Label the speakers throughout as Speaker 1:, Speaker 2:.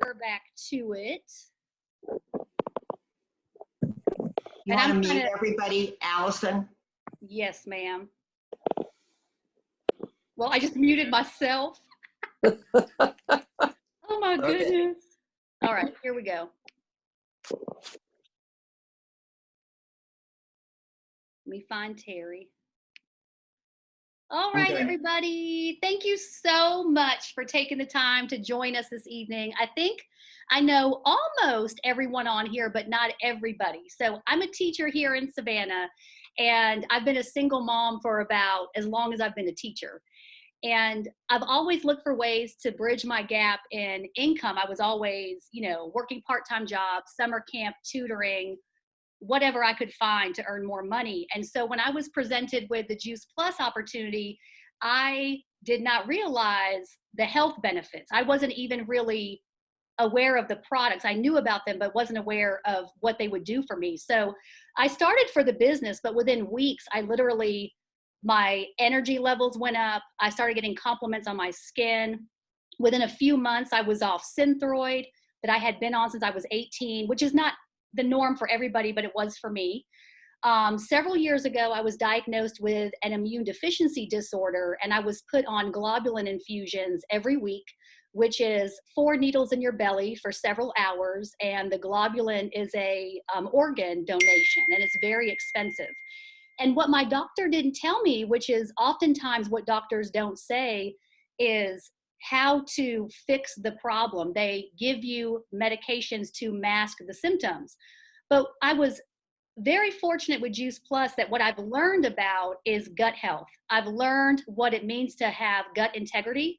Speaker 1: her back to it.
Speaker 2: You want to mute everybody, Allison?
Speaker 1: Yes, ma'am. Well, I just muted myself. Oh my goodness. All right, here we go. Let me find Terry. All right, everybody. Thank you so much for taking the time to join us this evening. I think I know almost everyone on here, but not everybody. So I'm a teacher here in Savannah, and I've been a single mom for about as long as I've been a teacher. And I've always looked for ways to bridge my gap in income. I was always, working part-time jobs, summer camp, tutoring, whatever I could find to earn more money. And so when I was presented with the Juice Plus opportunity, I did not realize the health benefits. I wasn't even really aware of the products. I knew about them, but wasn't aware of what they would do for me. So I started for the business, but within weeks, my energy levels went up. I started getting compliments on my skin. Within a few months, I was off Synthroid that I had been on since I was 18, which is not the norm for everybody, but it was for me. Several years ago, I was diagnosed with an immune deficiency disorder, and I was put on globulin infusions every week, which is 4 needles in your belly for several hours. And the globulin is a organ donation, and it's very expensive. And what my doctor didn't tell me, which is oftentimes what doctors don't say, is how to fix the problem. They give you medications to mask the symptoms. But I was very fortunate with Juice Plus that what I've learned about is gut health. I've learned what it means to have gut integrity.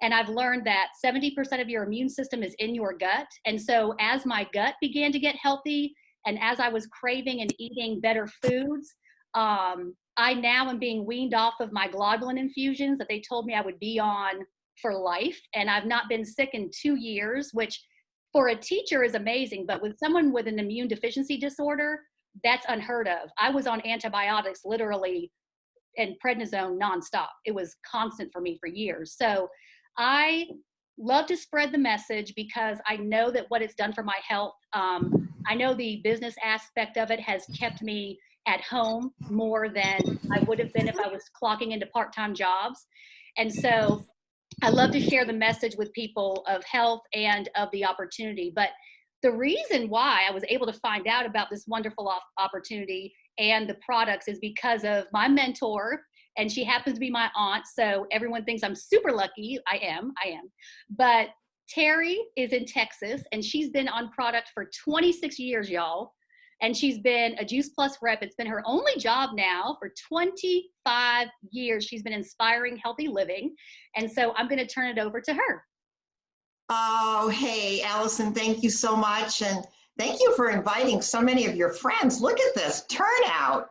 Speaker 1: And I've learned that 70% of your immune system is in your gut. And so as my gut began to get healthy, and as I was craving and eating better foods, I now am being weaned off of my globulin infusions that they told me I would be on for life. And I've not been sick in 2 years, which for a teacher is amazing. But with someone with an immune deficiency disorder, that's unheard of. I was on antibiotics literally and prednisone nonstop. It was constant for me for years. So I love to spread the message because I know that what it's done for my health. I know the business aspect of it has kept me at home more than I would have been if I was clocking into part-time jobs. And so I love to share the message with people of health and of the opportunity. But the reason why I was able to find out about this wonderful opportunity and the products is because of my mentor, and she happens to be my aunt. So everyone thinks I'm super lucky. I am. But Terry is in Texas, and she's been on product for 26 years, y'all. And she's been a Juice Plus rep. It's been her only job now for 25 years. She's been inspiring healthy living. And so I'm going to turn it over to her.
Speaker 2: Oh, hey, Allison, thank you so much. And thank you for inviting so many of your friends. Look at this turnout.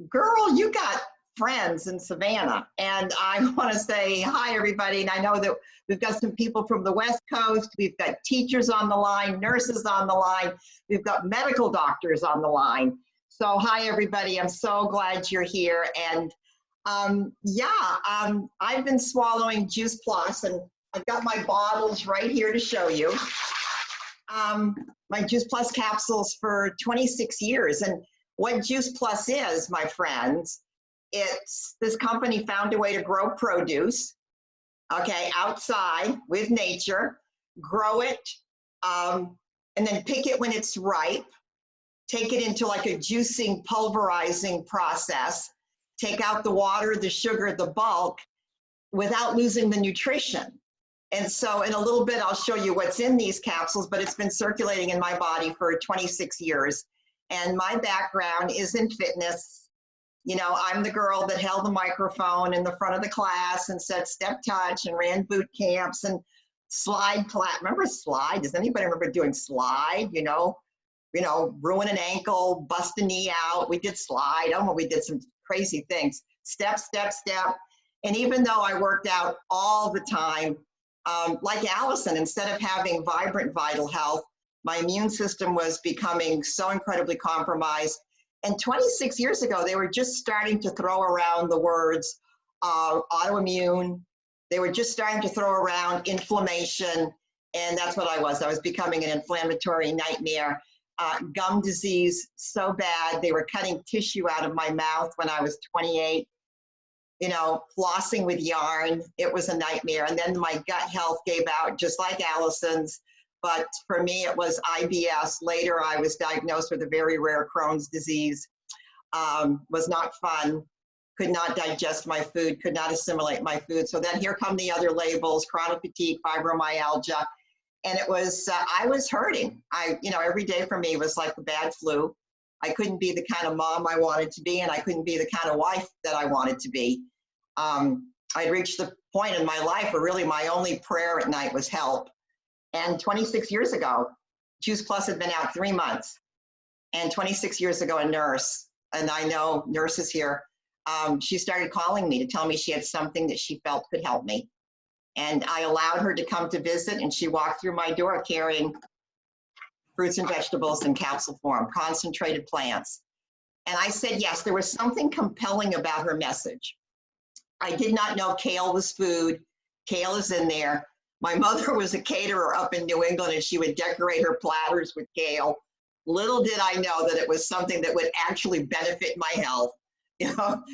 Speaker 2: Girl, you got friends in Savannah. And I want to say hi, everybody. And I know that we've got some people from the West Coast. We've got teachers on the line, nurses on the line. We've got medical doctors on the line. So hi, everybody. I'm so glad you're here. And I've been swallowing Juice Plus, and I've got my bottles right here to show you. My Juice Plus capsules for 26 years. And what Juice Plus is, my friends, it's this company found a way to grow produce, outside with nature, grow it, and then pick it when it's ripe, take it into like a juicing, pulverizing process, take out the water, the sugar, the bulk, without losing the nutrition. And so in a little bit, I'll show you what's in these capsules, but it's been circulating in my body for 26 years. And my background is in fitness. You know, I'm the girl that held the microphone in the front of the class and said step touch and ran boot camps and slide class. Remember slide? Does anybody remember doing slide? You know, ruin an ankle, bust a knee out. We did slide. Oh, we did some crazy things. Step, step, step. And even though I worked out all the time, like Allison, instead of having vibrant, vital health, my immune system was becoming so incredibly compromised. And 26 years ago, they were just starting to throw around the words autoimmune. They were just starting to throw around inflammation. And that's what I was. I was becoming an inflammatory nightmare. Gum disease so bad. They were cutting tissue out of my mouth when I was 28. You know, flossing with yarn. It was a nightmare. And then my gut health gave out just like Allison's. But for me, it was IBS. Later, I was diagnosed with a very rare Crohn's disease. Was not fun. Could not digest my food, could not assimilate my food. So then here come the other labels, chronic fatigue, fibromyalgia. And it was, I was hurting. Every day for me was like the bad flu. I couldn't be the kind of mom I wanted to be, and I couldn't be the kind of wife that I wanted to be. I'd reached the point in my life where really my only prayer at night was help. And 26 years ago, Juice Plus had been out 3 months. And 26 years ago, a nurse, and I know nurses here, she started calling me to tell me she had something that she felt could help me. And I allowed her to come to visit, and she walked through my door carrying fruits and vegetables in capsule form, concentrated plants. And I said yes. There was something compelling about her message. I did not know kale was food. Kale is in there. My mother was a caterer up in New England, and she would decorate her platters with kale. Little did I know that it was something that would actually benefit my health.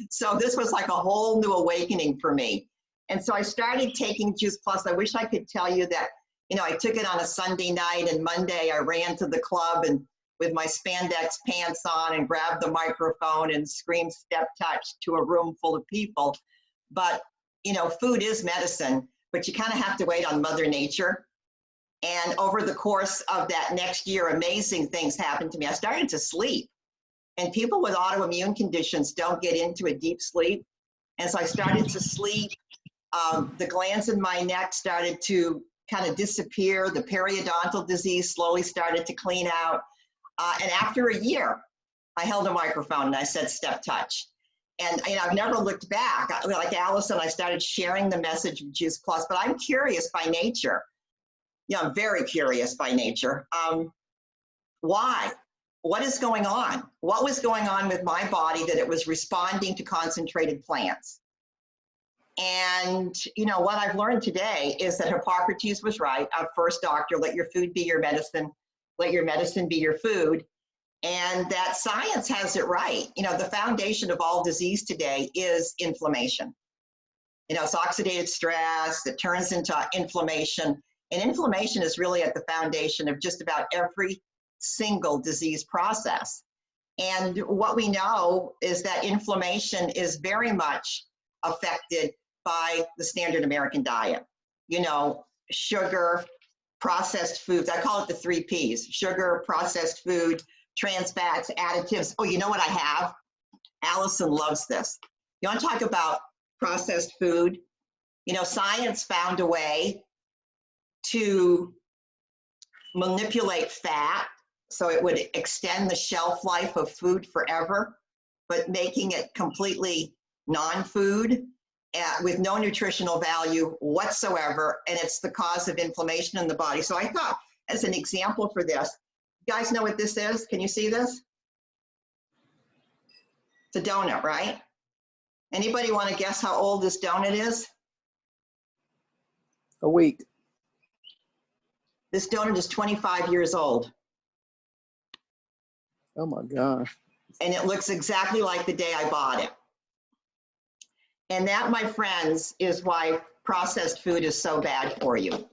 Speaker 2: So this was like a whole new awakening for me. And so I started taking Juice Plus. I wish I could tell you that, I took it on a Sunday night, and Monday I ran to the club and with my spandex pants on and grabbed the microphone and screamed step touch to a room full of people. But, food is medicine, but you kind of have to wait on Mother Nature. And over the course of that next year, amazing things happened to me. I started to sleep. And people with autoimmune conditions don't get into a deep sleep. And so I started to sleep. The glands in my neck started to kind of disappear. The periodontal disease slowly started to clean out. And after a year, I held a microphone and I said, step touch. And I've never looked back. Like Allison, I started sharing the message of Juice Plus, but I'm curious by nature. I'm very curious by nature. Why? What is going on? What was going on with my body that it was responding to concentrated plants? And, what I've learned today is that Hippocrates was right. Our first doctor, let your food be your medicine, let your medicine be your food. And that science has it right. The foundation of all disease today is inflammation. It's oxidative stress that turns into inflammation. And inflammation is really at the foundation of just about every single disease process. And what we know is that inflammation is very much affected by the standard American diet. Sugar, processed foods. I call it the 3 Ps: sugar, processed food, trans fats, additives. Oh, you know what I have? Allison loves this. You want to talk about processed food? Science found a way to manipulate fat so it would extend the shelf life of food forever, but making it completely non-food with no nutritional value whatsoever. And it's the cause of inflammation in the body. So I thought, as an example for this, you guys know what this is? Can you see this? It's a donut, right? Anybody want to guess how old this donut is?
Speaker 3: A week.
Speaker 2: This donut is 25 years old.
Speaker 3: Oh my gosh.
Speaker 2: And it looks exactly like the day I bought it. And that, my friends, is why processed food is so bad for you.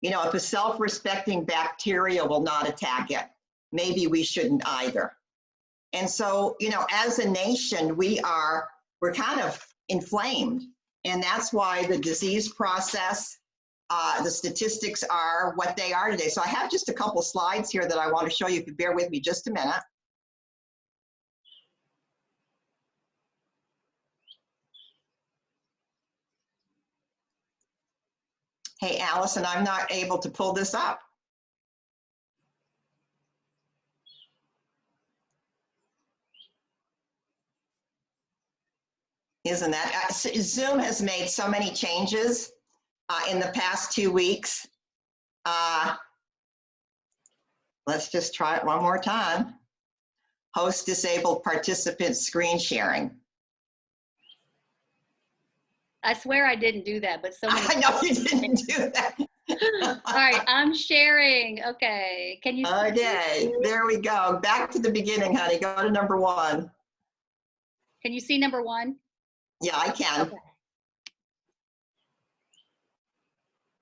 Speaker 2: If a self-respecting bacteria will not attack it, maybe we shouldn't either. And so, as a nation, we're kind of inflamed. And that's why the disease process, the statistics are what they are today. So I have just a couple slides here that I want to show you. If you bear with me just a minute. Hey, Allison, I'm not able to pull this up. Isn't that? Zoom has made so many changes in the past 2 weeks. Let's just try it one more time. Host disabled participant screen sharing.
Speaker 1: I swear I didn't do that, but so many.
Speaker 2: I know you didn't do that.
Speaker 1: All right, I'm sharing. Okay, can you see?
Speaker 2: Okay, there we go. Back to the beginning, honey. Go to number 1.
Speaker 1: Can you see number 1?
Speaker 2: Yeah, I can.
Speaker 1: Okay.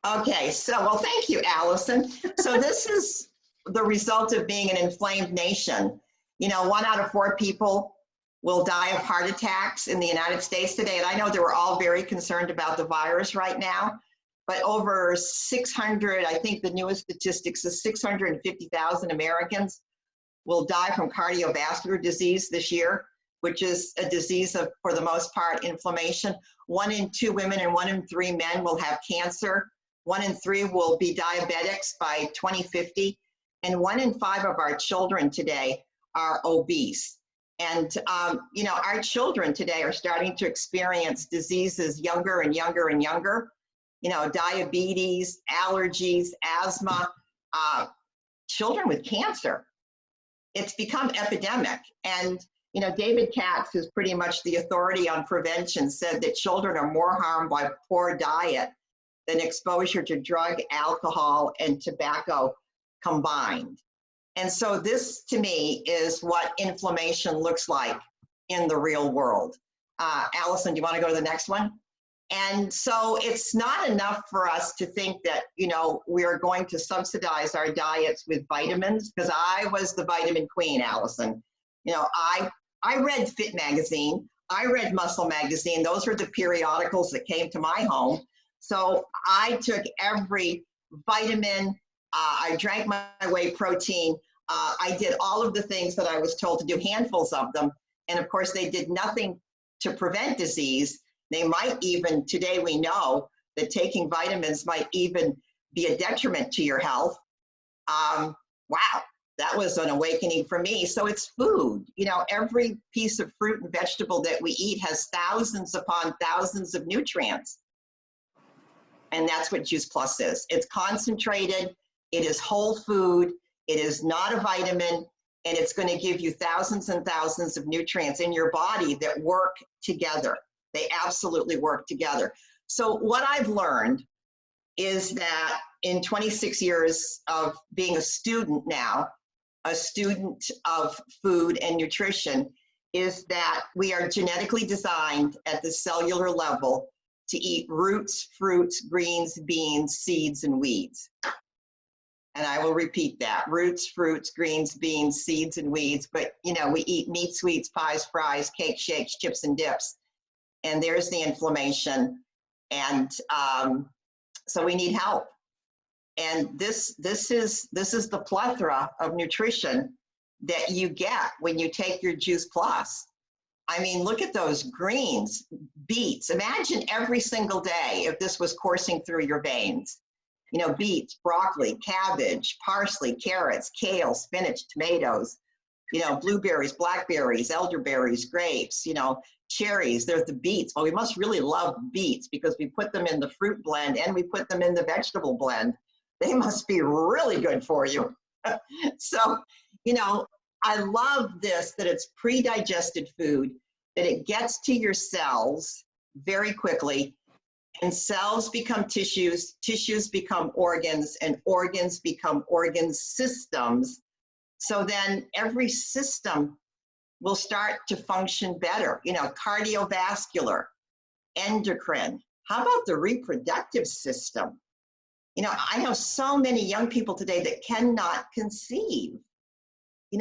Speaker 2: Okay, so, well, thank you, Allison. So this is the result of being an inflamed nation. 1 out of 4 people will die of heart attacks in the United States today. And I know that we're all very concerned about the virus right now, but over 600, I think the newest statistics is 650,000 Americans will die from cardiovascular disease this year, which is a disease of, for the most part, inflammation. 1 in 2 women and 1 in 3 men will have cancer. 1 in 3 will be diabetics by 2050. And 1 in 5 of our children today are obese. And, our children today are starting to experience diseases younger and younger and younger. Diabetes, allergies, asthma, children with cancer. It's become epidemic. And, David Katz, who's pretty much the authority on prevention, said that children are more harmed by poor diet than exposure to drug, alcohol, and tobacco combined. And so this, to me, is what inflammation looks like in the real world. Allison, do you want to go to the next one? And so it's not enough for us to think that, we are going to subsidize our diets with vitamins, because I was the vitamin queen, Allison. I read Fit Magazine. I read Muscle Magazine. Those were the periodicals that came to my home. So I took every vitamin. I drank my whey protein. I did all of the things that I was told to do, handfuls of them. And of course, they did nothing to prevent disease. They might even, today we know that taking vitamins might even be a detriment to your health. Wow, that was an awakening for me. So it's food. Every piece of fruit and vegetable that we eat has thousands upon thousands of nutrients. And that's what Juice Plus is. It's concentrated, it is whole food, it is not a vitamin, and it's going to give you thousands and thousands of nutrients in your body that work together. They absolutely work together. So what I've learned is that in 26 years of being a student now, a student of food and nutrition, is that we are genetically designed at the cellular level to eat roots, fruits, greens, beans, seeds, and weeds. And I will repeat that: roots, fruits, greens, beans, seeds, and weeds. But, we eat meat, sweets, pies, fries, cake, shakes, chips, and dips. And there's the inflammation. And so we need help. And this is the plethora of nutrition that you get when you take your Juice Plus. I mean, look at those greens, beets. Imagine every single day if this was coursing through your veins. Beets, broccoli, cabbage, parsley, carrots, kale, spinach, tomatoes, blueberries, blackberries, elderberries, grapes, cherries. There's the beets. Well, we must really love beets because we put them in the fruit blend and we put them in the vegetable blend. They must be really good for you. So, I love this, that it's pre-digested food, that it gets to your cells very quickly, and cells become tissues, tissues become organs, and organs become organ systems. So then every system will start to function better, cardiovascular, endocrine. How about the reproductive system? I know so many young people today that cannot conceive.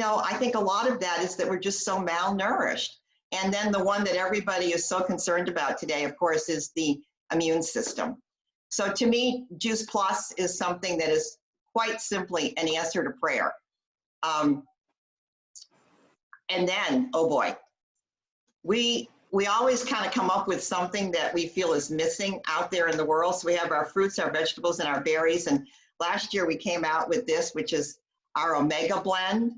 Speaker 2: I think a lot of that is that we're just so malnourished. And then the one that everybody is so concerned about today, of course, is the immune system. So to me, Juice Plus is something that is quite simply an answer to prayer. And then, oh boy, we always kind of come up with something that we feel is missing out there in the world. So we have our fruits, our vegetables, and our berries. And last year we came out with this, which is our Omega blend.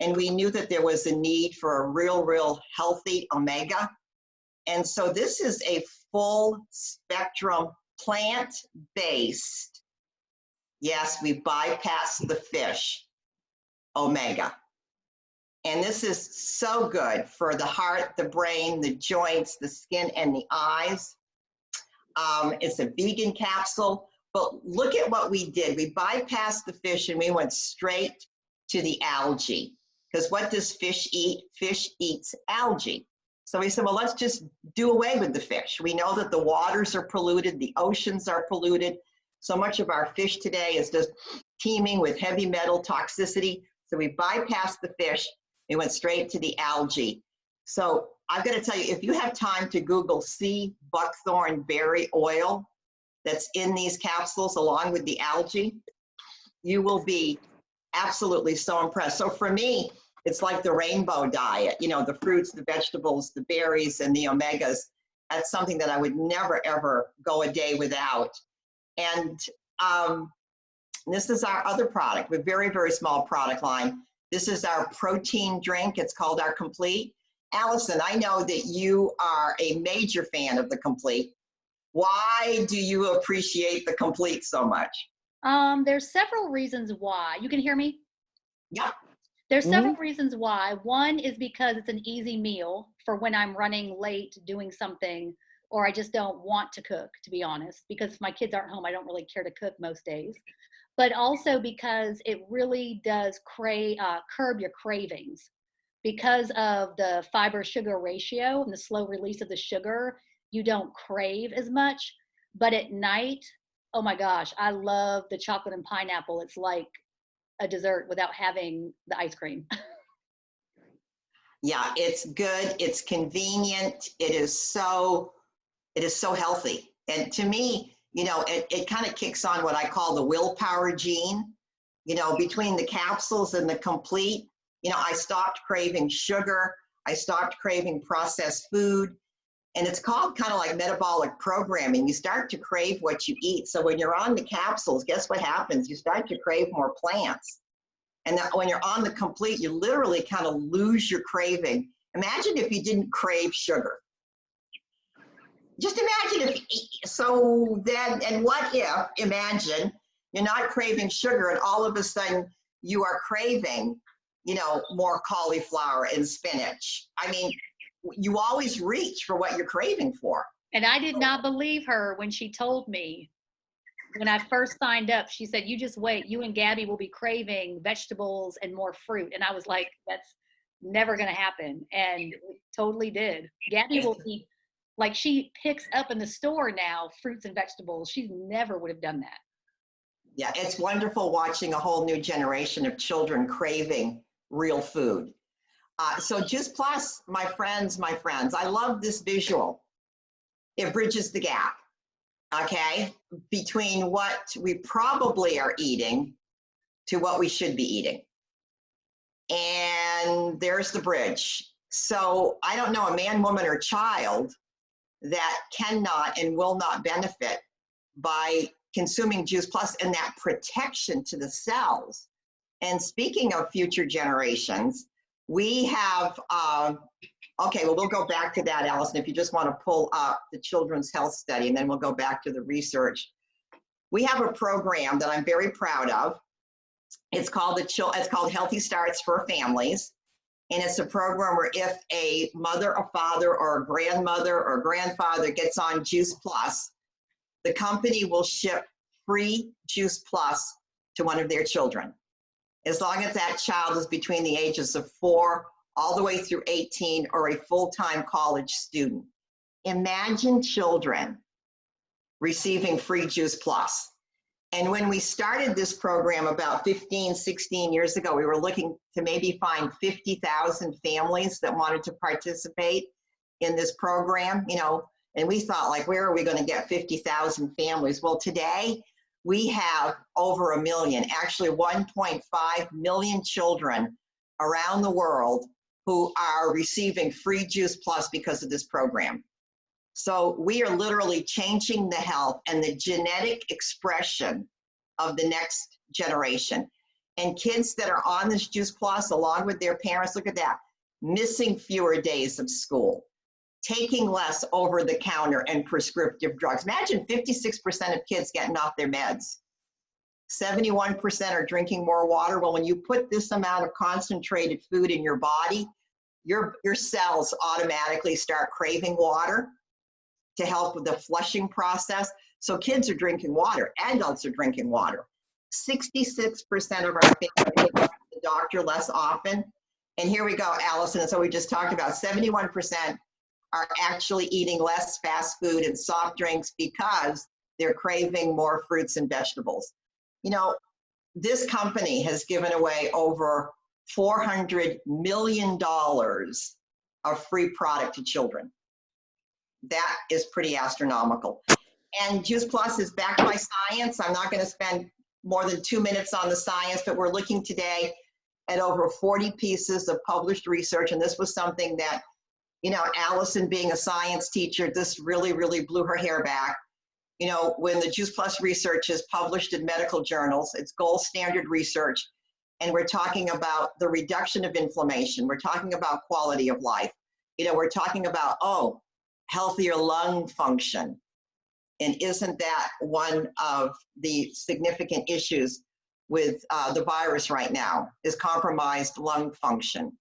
Speaker 2: And we knew that there was a need for a real healthy omega. And so this is a full spectrum plant-based, yes, we bypass the fish, omega. And this is so good for the heart, the brain, the joints, the skin, and the eyes. It's a vegan capsule. But look at what we did. We bypassed the fish and we went straight to the algae. Because what does fish eat? Fish eats algae. So we said, well, let's just do away with the fish. We know that the waters are polluted, the oceans are polluted. So much of our fish today is just teeming with heavy metal toxicity. So we bypassed the fish, we went straight to the algae. So I've got to tell you, if you have time to Google sea buckthorn berry oil that's in these capsules along with the algae, you will be absolutely so impressed. So for me, it's like the rainbow diet, you know, the fruits, the vegetables, the berries, and the omegas. That's something that I would never, ever go a day without. And this is our other product, a very, very small product line. This is our protein drink. It's called our Complete. Allison, I know that you are a major fan of the Complete. Why do you appreciate the Complete so much?
Speaker 1: There's several reasons why. You can hear me?
Speaker 2: Yep.
Speaker 1: There's several reasons why. One is because it's an easy meal for when I'm running late doing something, or I just don't want to cook, to be honest, because if my kids aren't home, I don't really care to cook most days. But also because it really does curb your cravings. Because of the fiber sugar ratio and the slow release of the sugar, you don't crave as much. But at night, oh my gosh, I love the chocolate and pineapple. It's like a dessert without having the ice cream.
Speaker 2: Yeah, it's good. It's convenient. It is so healthy. And to me, you know, it kind of kicks on what I call the willpower gene. You know, between the capsules and the Complete, you know, I stopped craving sugar. I stopped craving processed food. And it's called kind of like metabolic programming. You start to crave what you eat. So when you're on the capsules, guess what happens? You start to crave more plants. And that when you're on the Complete, you literally kind of lose your craving. Imagine if you didn't crave sugar. Just imagine if, so then, and what if, imagine, you're not craving sugar and all of a sudden you are craving, you know, more cauliflower and spinach. I mean, you always reach for what you're craving for.
Speaker 1: And I did not believe her when she told me when I first signed up. She said, you just wait, you and Gabby will be craving vegetables and more fruit. And I was like, that's never going to happen. And it totally did. Gabby will eat, like she picks up in the store now, fruits and vegetables. She never would have done that.
Speaker 2: Yeah, it's wonderful watching a whole new generation of children craving real food. So Juice Plus, my friends, I love this visual. It bridges the gap, okay, between what we probably are eating to what we should be eating. And there's the bridge. So I don't know a man, woman, or child that cannot and will not benefit by consuming Juice Plus and that protection to the cells. And speaking of future generations, we have, okay, well, we'll go back to that, Allison, if you just want to pull up the Children's Health Study, and then we'll go back to the research. We have a program that I'm very proud of. It's called Healthy Starts for Families. And it's a program where if a mother, a father, or a grandmother or grandfather gets on Juice Plus, the company will ship free Juice Plus to one of their children, as long as that child is between the ages of 4 all the way through 18 or a full-time college student. Imagine children receiving free Juice Plus. And when we started this program about 15, 16 years ago, we were looking to maybe find 50,000 families that wanted to participate in this program, you know, and we thought, like, where are we going to get 50,000 families? Well, today we have over 1 million, actually 1.5 million children around the world who are receiving free Juice Plus because of this program. So we are literally changing the health and the genetic expression of the next generation. And kids that are on this Juice Plus, along with their parents, look at that, missing fewer days of school, taking less over-the-counter and prescriptive drugs. Imagine 56% of kids getting off their meds. 71% are drinking more water. Well, when you put this amount of concentrated food in your body, your cells automatically start craving water to help with the flushing process. So kids are drinking water, adults are drinking water. 66% of our families go to the doctor less often. And here we go, Allison. So we just talked about 71% are actually eating less fast food and soft drinks because they're craving more fruits and vegetables. You know, this company has given away over $400 million of free product to children. That is pretty astronomical. And Juice Plus is backed by science. I'm not going to spend more than 2 minutes on the science, but we're looking today at over 40 pieces of published research. And this was something that, you know, Allison being a science teacher, this really, really blew her hair back. You know, when the Juice Plus research is published in medical journals, it's gold standard research. And we're talking about the reduction of inflammation. We're talking about quality of life. You know, we're talking about, oh, healthier lung function. And isn't that one of the significant issues with the virus right now, is compromised lung function?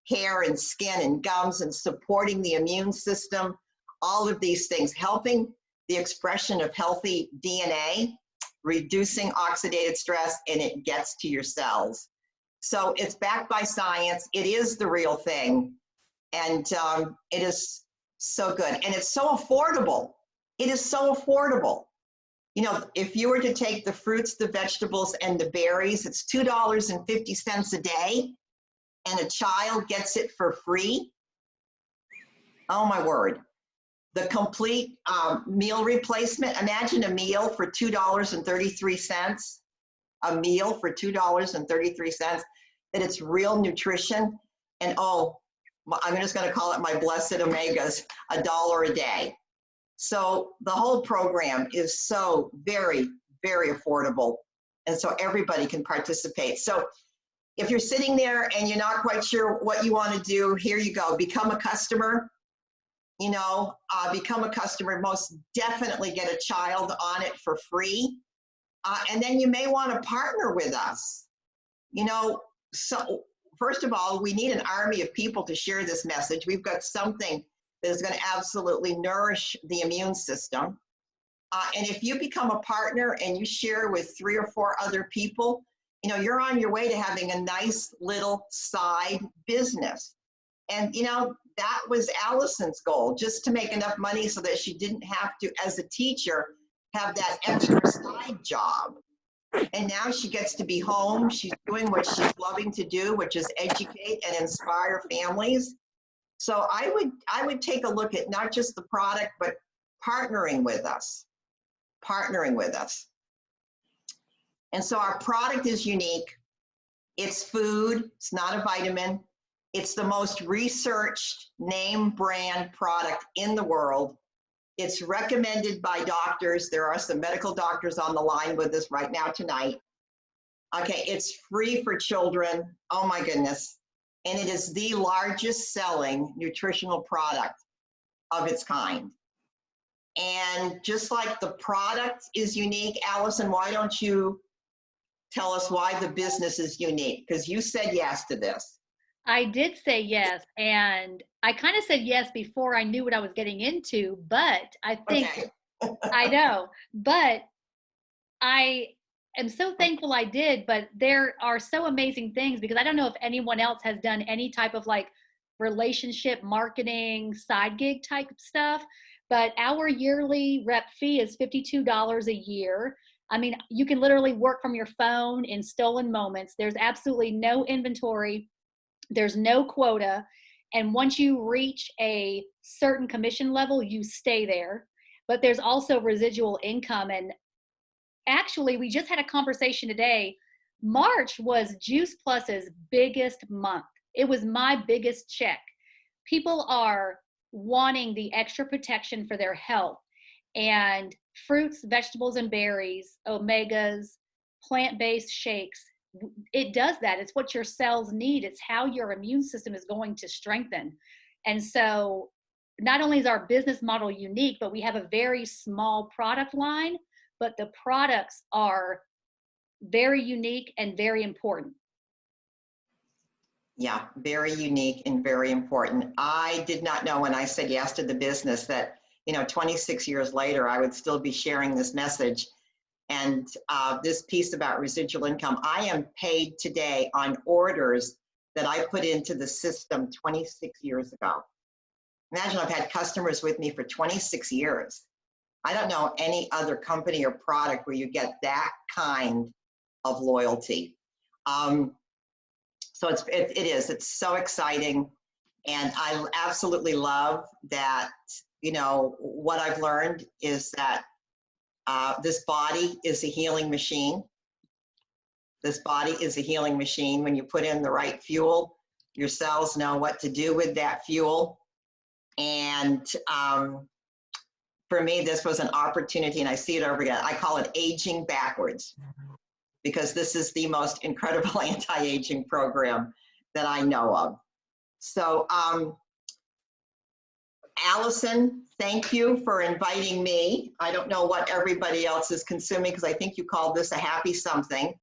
Speaker 2: Hair and skin and gums and supporting the immune system, all of these things, helping the expression of healthy DNA, reducing oxidative stress, and it gets to your cells. So it's backed by science. It is the real thing. And it is so good. And it's so affordable. It is so affordable. You know, if you were to take the fruits, the vegetables, and the berries, it's $2.50 a day, and a child gets it for free. Oh my word. The complete meal replacement. Imagine a meal for $2.33, a meal for $2.33, that it's real nutrition. And oh, I'm just going to call it my blessed omegas, $1 a day. So the whole program is so very, very affordable. And so everybody can participate. So if you're sitting there and you're not quite sure what you want to do, here you go. Become a customer. You know, become a customer. Most definitely get a child on it for free. And then you may want to partner with us. You know, so first of all, we need an army of people to share this message. We've got something that is going to absolutely nourish the immune system. And if you become a partner and you share with 3 or 4 other people, you know, you're on your way to having a nice little side business. And, you know, that was Allison's goal, just to make enough money so that she didn't have to, as a teacher, have that extra side job. And now she gets to be home. She's doing what she's loving to do, which is educate and inspire families. So I would take a look at not just the product, but partnering with us. And so our product is unique. It's food. It's not a vitamin. It's the most researched name brand product in the world. It's recommended by doctors. There are some medical doctors on the line with us right now tonight. Okay, it's free for children. Oh my goodness. And it is the largest selling nutritional product of its kind. And just like the product is unique, Allison, why don't you tell us why the business is unique? Because you said yes to this.
Speaker 1: I did say yes, and I kind of said yes before I knew what I was getting into, but I think, okay. I know, but I am so thankful I did, but there are so amazing things, because I don't know if anyone else has done any type of like relationship marketing, side gig type stuff, but our yearly rep fee is $52 a year. I mean, you can literally work from your phone in stolen moments. There's absolutely no inventory. There's no quota. And once you reach a certain commission level, you stay there. But there's also residual income. And actually, we just had a conversation today. March was Juice Plus's biggest month. It was my biggest check. People are wanting the extra protection for their health. And fruits, vegetables, and berries, omegas, plant-based shakes, it does that. It's what your cells need. It's how your immune system is going to strengthen. And so not only is our business model unique, but we have a very small product line, but the products are very unique and very important.
Speaker 2: Yeah, very unique and very important. I did not know when I said yes to the business that 26 years later, I would still be sharing this message. And this piece about residual income, I am paid today on orders that I put into the system 26 years ago. Imagine I've had customers with me for 26 years. I don't know any other company or product where you get that kind of loyalty. So it's so exciting. And I absolutely love that, what I've learned is that this body is a healing machine. This body is a healing machine. When you put in the right fuel, your cells know what to do with that fuel. And for me, this was an opportunity, and I see it over again. I call it aging backwards, because this is the most incredible anti-aging program that I know of. So, Allison, thank you for inviting me. I don't know what everybody else is consuming, because I think you called this a happy something.